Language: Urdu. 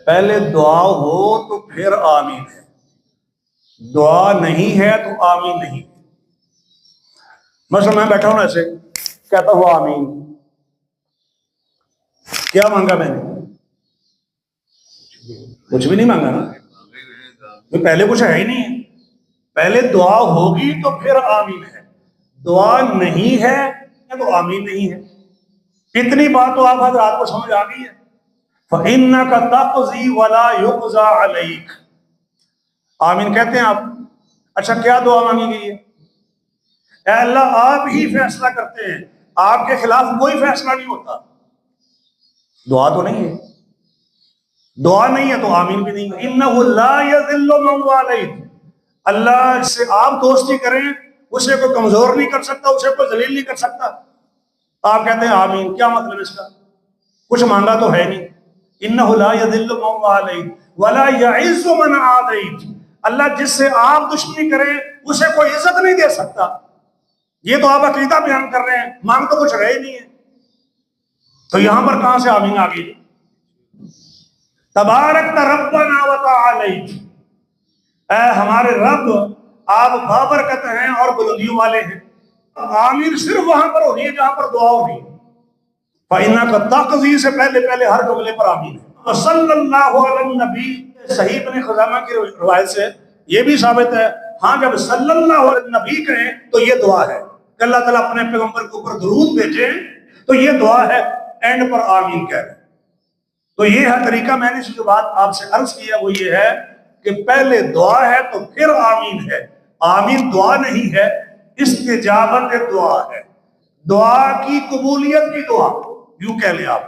پہلے دعا ہو تو پھر آمین ہے، دعا نہیں ہے تو آمین نہیں۔ مثلا میں بیٹھا ہوں ایسے کہتا ہوں آمین، کیا مانگا میں نے؟ کچھ بھی نہیں مانگا نا، پہلے کچھ ہے ہی نہیں ہے۔ پہلے دعا ہوگی تو پھر آمین ہے، دعا نہیں ہے تو آمین نہیں ہے۔ اتنی بات تو آپ حضرات کو سمجھ آ گئی ہے۔ فَإِنَّكَ تَقْضِي وَلَا يُقْضَى عَلَيْكَ، آمین کہتے ہیں آپ۔ اچھا کیا دعا مانگی گئی ہے؟ اے اللہ آپ ہی فیصلہ کرتے ہیں، آپ کے خلاف کوئی فیصلہ نہیں ہوتا۔ دعا تو نہیں ہے، دعا نہیں ہے تو آمین بھی نہیں ہے۔ إِنَّهُ لَا يَذِلُّ مَنْ وَالَيْتَ، اللہ سے آپ دوستی کریں اسے کوئی کمزور نہیں کر سکتا، اسے کوئی ذلیل نہیں کر سکتا۔ آپ کہتے ہیں آمین، کیا مطلب اس کا؟ کچھ مانگا تو ہے نہیں۔ إِنَّهُ لَا يَذِلُّ مَنْ وَالَيْتَ وَلَا يَعِزُّ مَنْ عَادَيْتَ، اللہ جس سے آپ دشمنی کریں اسے کوئی عزت نہیں دے سکتا۔ یہ تو آپ عقیدہ بیان کر رہے ہیں، مانگ تو کچھ رہے نہیں ہے، تو یہاں پر کہاں سے آمین آ گئی؟ تبارک ربنا وتعالیت، اے ہمارے رب آپ بابرکت ہیں اور بلندیوں والے ہیں۔ آمین صرف وہاں پر ہونی ہے جہاں پر دعا ہونی ہے۔ فَإِنَّكَ تَقْضِي سے پہلے پہلے ہر جملے پر آمین ہے۔ صلی اللہ علیہ النبی، صحیح ابن خزیمہ کی روایت سے یہ بھی ثابت ہے، ہاں جب صلی اللہ علیہ النبی کہیں تو یہ دعا ہے کہ اللہ تعالیٰ اپنے پیغمبر کے اوپر درود بھیجے تو یہ دعا ہے، اینڈ پر آمین کہہ رہے۔ تو یہ ہے طریقہ۔ میں نے جو بات آپ سے عرض کیا وہ یہ ہے کہ پہلے دعا ہے تو پھر آمین ہے۔ آمین دعا نہیں ہے، استجابت دعا ہے، دعا کی قبولیت کی دعا، یوں کہہ لیں آپ۔